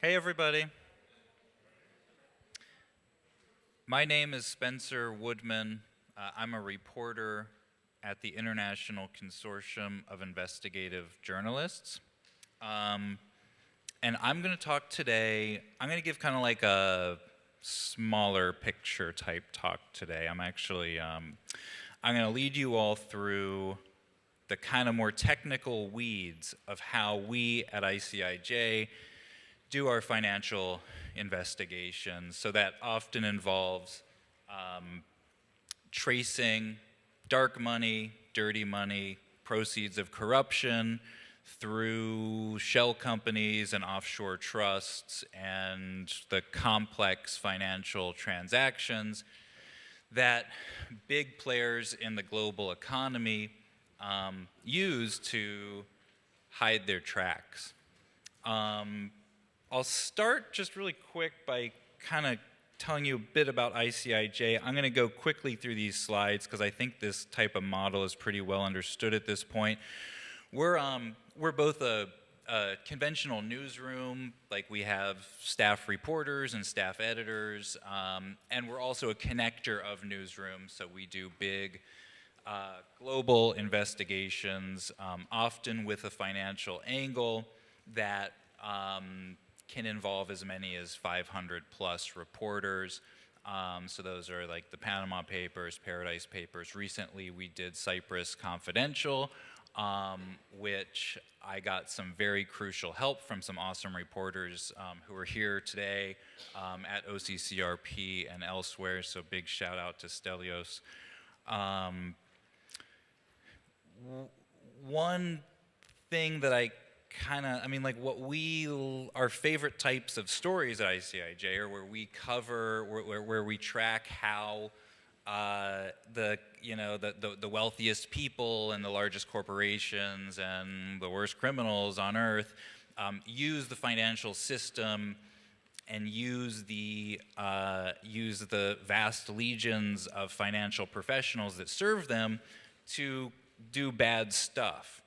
Hey everybody. My name is Spencer Woodman. I'm a reporter at the International Consortium of Investigative Journalists. And I'm going to talk today, I'm going to give kind of like a smaller picture type talk today. I'm going to lead you all through the kind of more technical weeds of how we at ICIJ do our financial investigations. So that often involves tracing dark money, dirty money, proceeds of corruption through shell companies and offshore trusts and the complex financial transactions that big players in the global economy use to hide their tracks. I'll start just really quick by kind of telling you a bit about ICIJ. I'm going to go quickly through these slides because I think this type of model is pretty well understood at this point. We're both a conventional newsroom, like we have staff reporters and staff editors, and we're also a connector of newsrooms, so we do big global investigations, often with a financial angle that can involve as many as 500 plus reporters. So those are like the Panama Papers, Paradise Papers. Recently we did Cyprus Confidential, which I got some very crucial help from some awesome reporters who are here today at OCCRP and elsewhere, so big shout out to Stelios. One thing that our favorite types of stories at ICIJ are where we cover, where we track how the wealthiest people and the largest corporations and the worst criminals on earth use the financial system and use the vast legions of financial professionals that serve them to do bad stuff.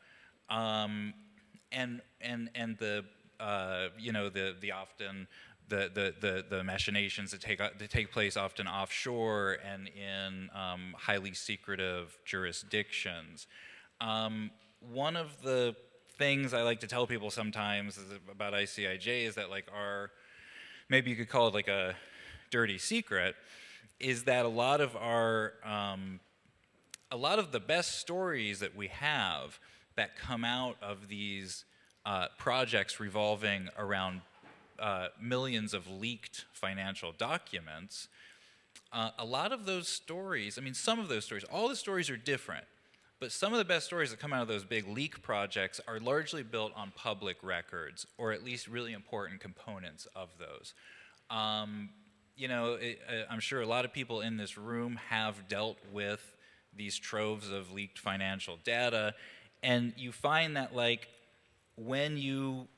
And the machinations that take place often offshore and in highly secretive jurisdictions. One of the things I like to tell people sometimes about ICIJ is that maybe you could call it like a dirty secret, is that a lot of the best stories that we have that come out of these projects revolving around millions of leaked financial documents, a lot of those stories, some of those stories, all the stories are different, but some of the best stories that come out of those big leak projects are largely built on public records, or at least really important components of those. I'm sure a lot of people in this room have dealt with these troves of leaked financial data, and you find that when you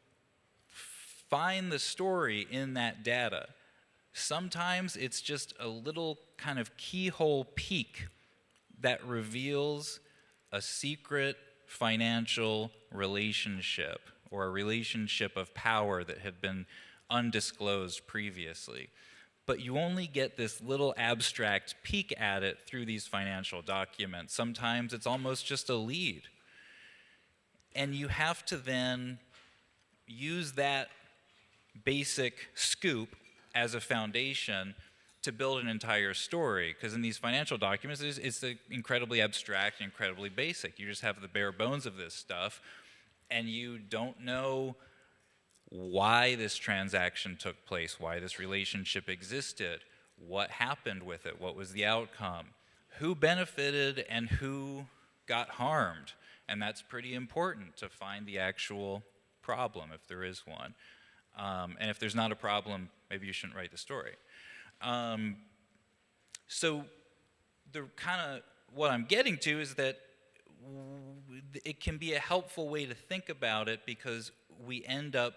find the story in that data, sometimes it's just a little kind of keyhole peek that reveals a secret financial relationship or a relationship of power that had been undisclosed previously. But you only get this little abstract peek at it through these financial documents. Sometimes it's almost just a lead. And you have to then use that basic scoop as a foundation to build an entire story. Because in these financial documents, it's incredibly abstract, incredibly basic. You just have the bare bones of this stuff, and you don't know why this transaction took place, why this relationship existed, what happened with it, what was the outcome, who benefited and who got harmed. And that's pretty important to find the actual problem, if there is one. And if there's not a problem, maybe you shouldn't write the story. So what I'm getting to is that it can be a helpful way to think about it because we end up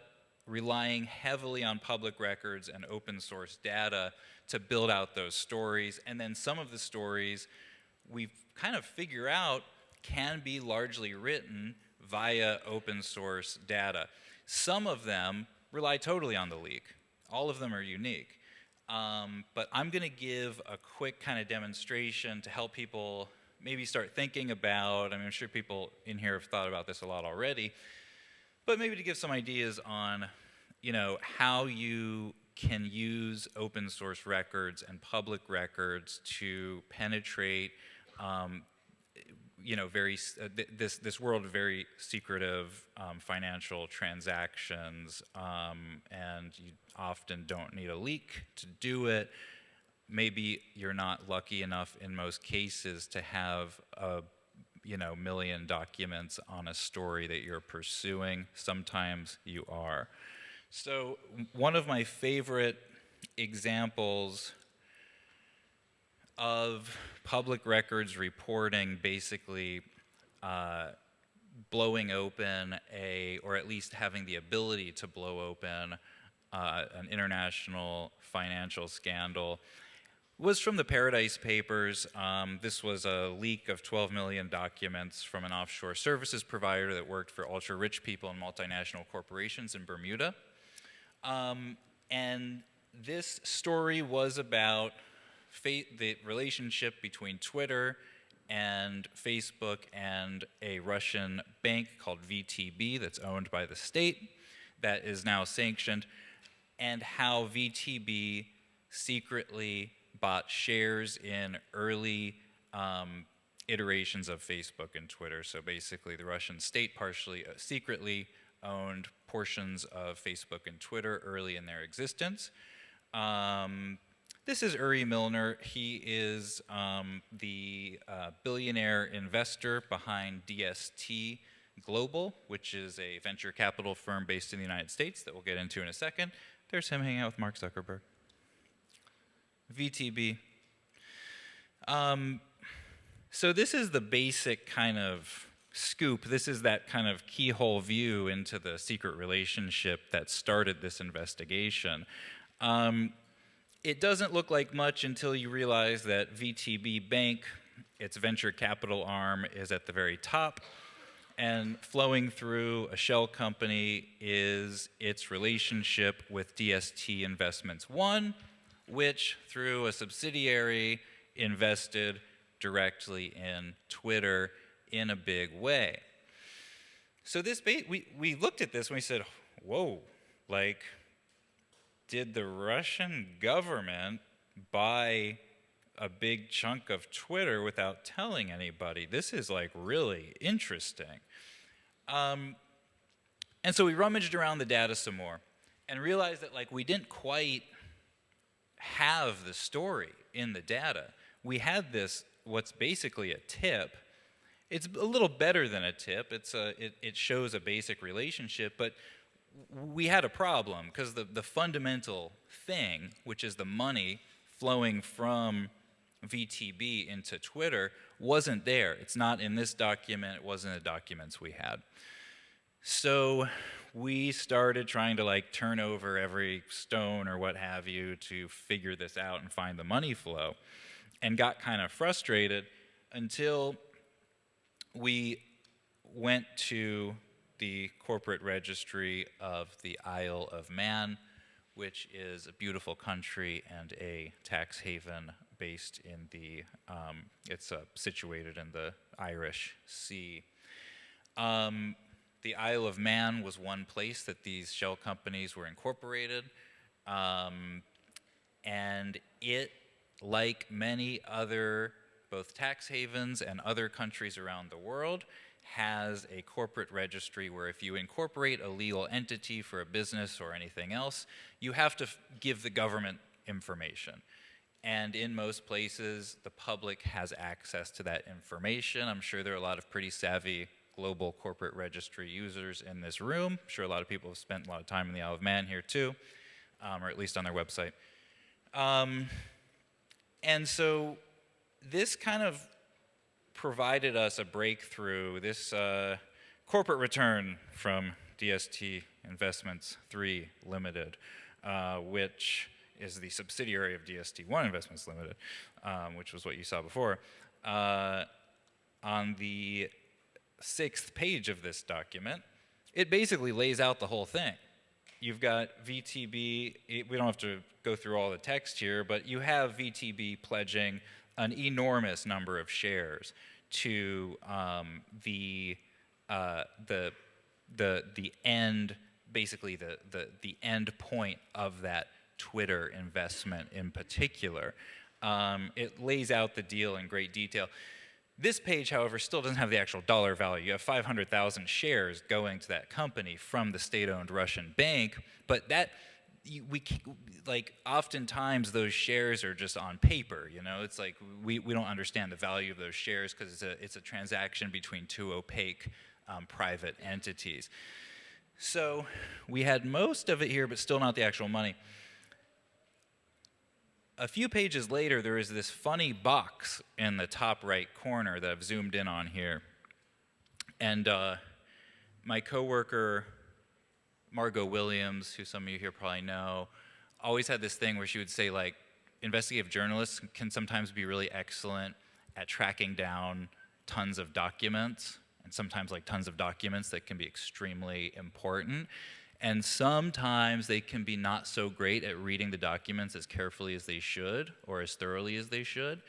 relying heavily on public records and open source data to build out those stories. And then some of the stories we kind of figure out can be largely written via open source data. Some of them rely totally on the leak. All of them are unique. But I'm going to give a quick kind of demonstration to help people maybe start thinking about, I mean, I'm sure people in here have thought about this a lot already, but maybe to give some ideas on, how you can use open source records and public records to penetrate, this world of very secretive financial transactions, and you often don't need a leak to do it. Maybe you're not lucky enough in most cases to have a million documents on a story that you're pursuing. Sometimes you are. So one of my favorite examples of public records reporting basically blowing open or at least having the ability to blow open an international financial scandal was from the Paradise Papers. This was a leak of 12 million documents from an offshore services provider that worked for ultra-rich people and multinational corporations in Bermuda. And this story was about the relationship between Twitter and Facebook and a Russian bank called VTB that's owned by the state that is now sanctioned, and how VTB secretly bought shares in early iterations of Facebook and Twitter. So basically the Russian state partially, secretly owned portions of Facebook and Twitter early in their existence. This is Uri Milner. He is the billionaire investor behind DST Global, which is a venture capital firm based in the United States that we'll get into in a second. There's him hanging out with Mark Zuckerberg. VTB. So this is the basic kind of scoop. This is that kind of keyhole view into the secret relationship that started this investigation. It doesn't look like much until you realize that VTB Bank, its venture capital arm, is at the very top, and flowing through a shell company is its relationship with DST Investments One, which through a subsidiary invested directly in Twitter in a big way. So this we looked at this and we said, whoa, like, did the Russian government buy a big chunk of Twitter without telling anybody? This is like really interesting. And so we rummaged around the data some more and realized that like we didn't quite have the story in the data. We had this, what's basically a tip. It's a little better than a tip. It shows a basic relationship, but we had a problem because the fundamental thing, which is the money flowing from VTB into Twitter, wasn't there. It's not in this document. It wasn't in the documents we had. So we started trying to like turn over every stone or what have you to figure this out and find the money flow, and got kind of frustrated until we went to the corporate registry of the Isle of Man, which is a beautiful country and a tax haven based in it's situated in the Irish Sea. The Isle of Man was one place that these shell companies were incorporated, and it, like many other both tax havens and other countries around the world, has a corporate registry where if you incorporate a legal entity for a business or anything else, you have to give the government information. And in most places, the public has access to that information. I'm sure there are a lot of pretty savvy global corporate registry users in this room. I'm sure a lot of people have spent a lot of time in the Isle of Man here too, or at least on their website. And so this kind of provided us a breakthrough. This corporate return from DST Investments 3 Limited, which is the subsidiary of DST1 Investments Limited, which was what you saw before. On the 6th page of this document, it basically lays out the whole thing. you've got VTB, we don't have to go through all the text here, but you have VTB pledging an enormous number of shares to the end, basically the end point of that Twitter investment in particular. It lays out the deal in great detail. This page, however, still doesn't have the actual dollar value. You have 500,000 shares going to that company from the state-owned Russian bank, but that, oftentimes those shares are just on paper, you know? It's like we don't understand the value of those shares because it's a transaction between two opaque private entities. So we had most of it here, but still not the actual money. A few pages later, there is this funny box in the top right corner that I've zoomed in on here. And my coworker, Margot Williams, who some of you here probably know, always had this thing where she would say, like, investigative journalists can sometimes be really excellent at tracking down tons of documents, and sometimes like tons of documents that can be extremely important. And sometimes they can be not so great at reading the documents as carefully as they should or as thoroughly as they should.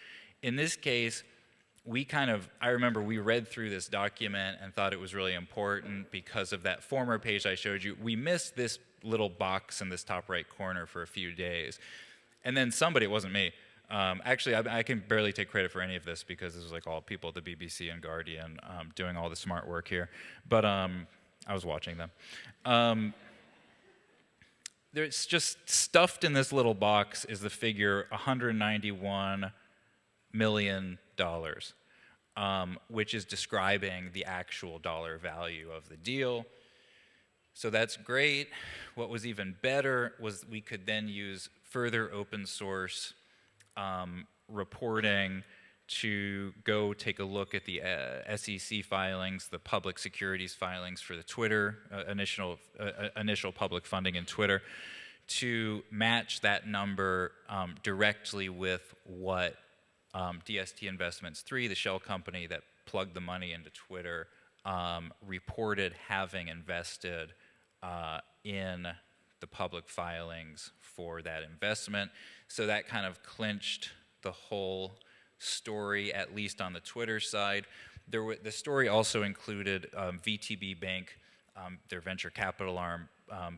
In this case, I remember we read through this document and thought it was really important because of that former page I showed you. We missed this little box in this top right corner for a few days. And then somebody, it wasn't me, actually I can barely take credit for any of this because this was like all people at the BBC and Guardian doing all the smart work here. But I was watching them. There's just stuffed in this little box is the figure $191 million, which is describing the actual dollar value of the deal. So that's great. What was even better was we could then use further open source reporting to go take a look at the SEC filings, the public securities filings for the Twitter, initial public funding in Twitter, to match that number directly with what DST Investments 3, the shell company that plugged the money into Twitter, reported having invested in the public filings for that investment. So that kind of clinched the whole story, at least on the Twitter side. The story also included VTB Bank, their venture capital arm,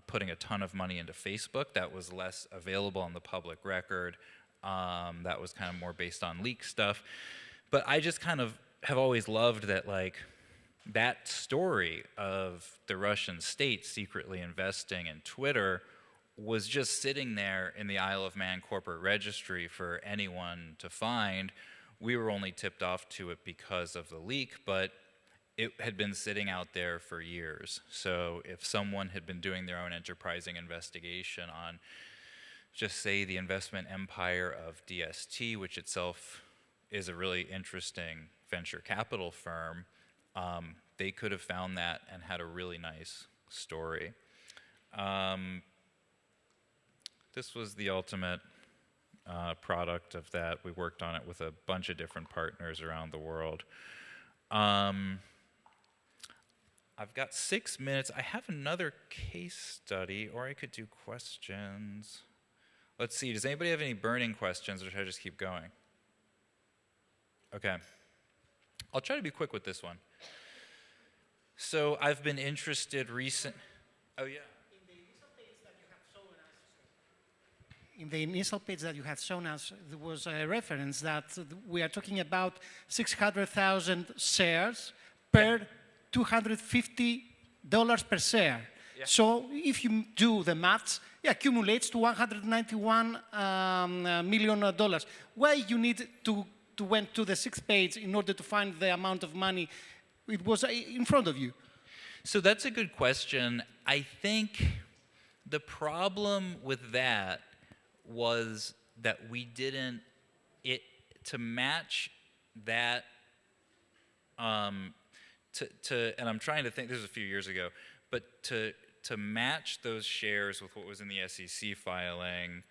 putting a ton of money into Facebook. That was less available on the public record. That was kind of more based on leak stuff. But I just kind of have always loved that, like, that story of the Russian state secretly investing in Twitter was just sitting there in the Isle of Man corporate registry for anyone to find. We were only tipped off to it because of the leak, but it had been sitting out there for years. So if someone had been doing their own enterprising investigation on, just say, the investment empire of DST, which itself is a really interesting venture capital firm, they could have found that and had a really nice story. This was the ultimate product of that. We worked on it with a bunch of different partners around the world. I've got 6 minutes. I have another case study, or I could do questions. Let's see, does anybody have any burning questions, or should I just keep going? Okay. I'll try to be quick with this one. So I've been interested Oh, yeah. In the initial page that you have shown us, there was a reference that we are talking about 600,000 shares per $250 per share. Yeah. So if you do the maths, it accumulates to $191 million. Why you need to went to the 6th page in order to find the amount of money it was in front of you? So that's a good question. I think the problem with that was that we didn't, to match that, and I'm trying to think, this was a few years ago, but to match those shares with what was in the SEC filing,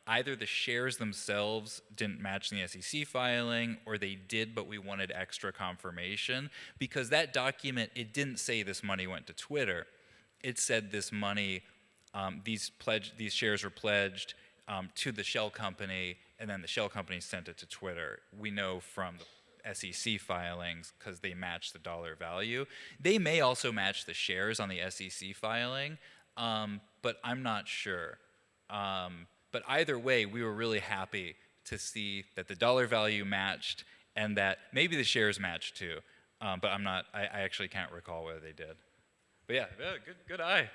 either the shares themselves didn't match the SEC filing, or they did, but we wanted extra confirmation, because that document, it didn't say this money went to Twitter. It said this money these shares were pledged to the shell company, and then the shell company sent it to Twitter. We know from the SEC filings because they match the dollar value. They may also match the shares on the SEC filing, but I'm not sure. But either way, we were really happy to see that the dollar value matched and that maybe the shares matched too. But I actually can't recall whether they did. But yeah, good eye.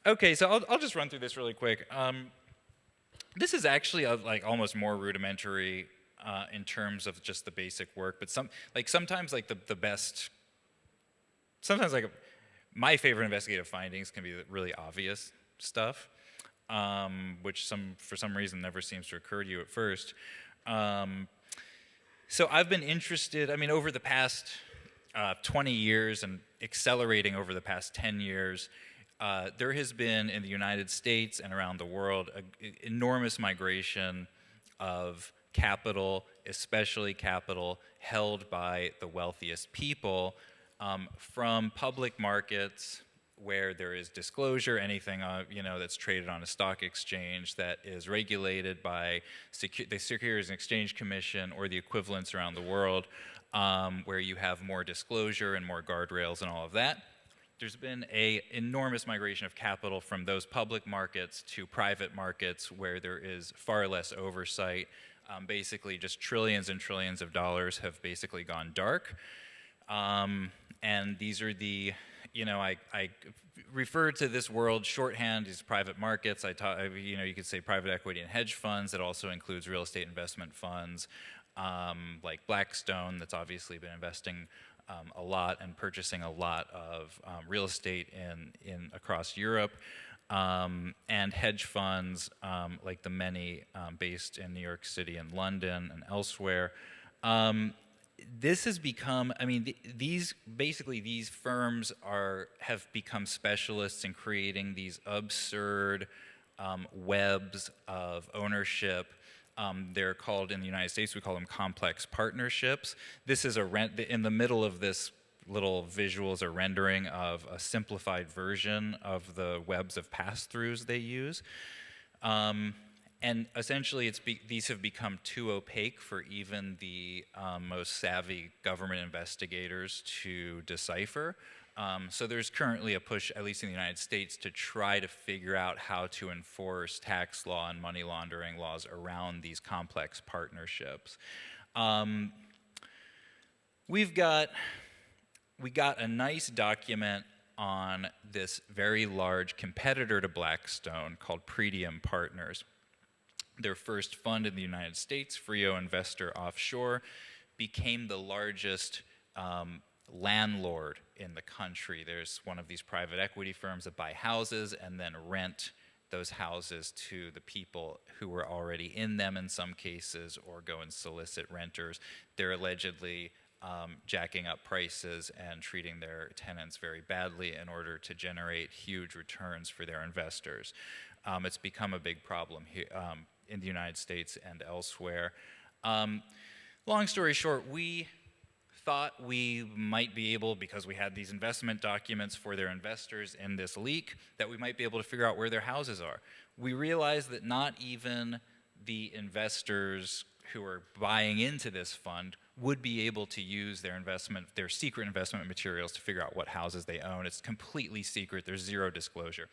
Okay, so I'll just run through this really quick. This is actually like almost more rudimentary in terms of just the basic work, but sometimes like the best, sometimes like my favorite investigative findings can be the really obvious stuff, which for some reason never seems to occur to you at first. So I've been interested, I mean, over the past 20 years and accelerating over the past 10 years, there has been in the United States and around the world an enormous migration of capital, especially capital held by the wealthiest people, from public markets where there is disclosure, anything that's traded on a stock exchange that is regulated by the Securities and Exchange Commission or the equivalents around the world, where you have more disclosure and more guardrails and all of that. There's been an enormous migration of capital from those public markets to private markets where there is far less oversight. Basically, just trillions and trillions of dollars have basically gone dark. And these are the, I refer to this world shorthand as private markets. You could say private equity and hedge funds. That also includes real estate investment funds, like Blackstone, that's obviously been investing a lot and purchasing a lot of real estate in across Europe, and hedge funds like the many based in New York City and London and elsewhere. This has become, I mean, these firms have become specialists in creating these absurd webs of ownership. They're called, in the United States, we call them complex partnerships. This is in the middle of this little visual is a rendering of a simplified version of the webs of pass-throughs they use. And essentially, these have become too opaque for even the most savvy government investigators to decipher. So there's currently a push, at least in the United States, to try to figure out how to enforce tax law and money laundering laws around these complex partnerships. We got a nice document on this very large competitor to Blackstone called Pretium Partners. Their first fund in the United States, Frio Investor Offshore, became the largest landlord in the country. There's one of these private equity firms that buy houses and then rent those houses to the people who were already in them in some cases, or go and solicit renters. They're allegedly jacking up prices and treating their tenants very badly in order to generate huge returns for their investors. It's become a big problem here in the United States and elsewhere. Long story short, we thought we might be able, because we had these investment documents for their investors in this leak, that we might be able to figure out where their houses are. We realized that not even the investors who are buying into this fund would be able to use their secret investment materials to figure out what houses they own. It's completely secret. There's zero disclosure.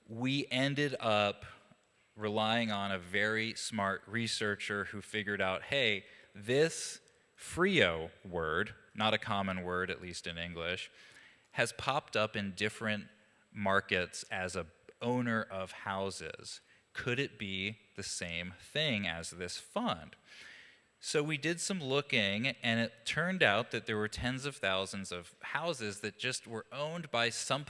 We ended up relying on a very smart researcher who figured out, hey, this Frio word, not a common word, at least in English, has popped up in different markets as a owner of houses. Could it be the same thing as this fund? So we did some looking, and it turned out that there were tens of thousands of houses that just were owned by some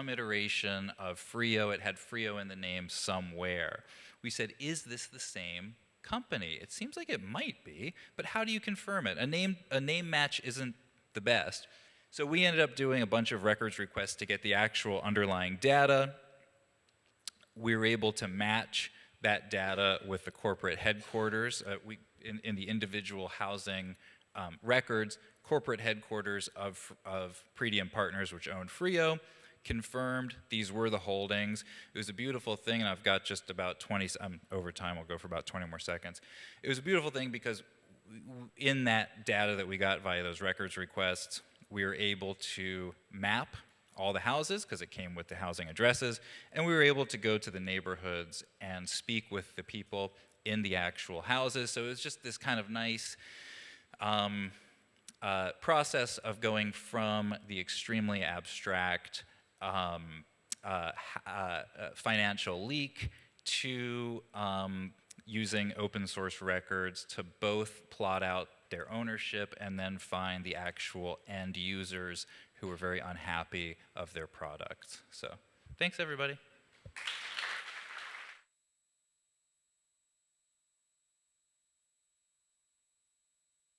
iteration of Frio. It had Frio in the name somewhere. We said, is this the same company? It seems like it might be, but how do you confirm it? A name match isn't the best. So we ended up doing a bunch of records requests to get the actual underlying data. We were able to match that data with the corporate headquarters. In the individual housing records. Corporate headquarters of Pretium Partners, which owned Frio, confirmed these were the holdings. It was a beautiful thing, and I've got just about 20, over time, I'll go for about 20 more seconds. It was a beautiful thing because in that data that we got via those records requests, we were able to map all the houses because it came with the housing addresses, and we were able to go to the neighborhoods and speak with the people in the actual houses. So it was just this kind of nice process of going from the extremely abstract financial leak to using open source records to both plot out their ownership and then find the actual end users who were very unhappy of their products. So thanks, everybody.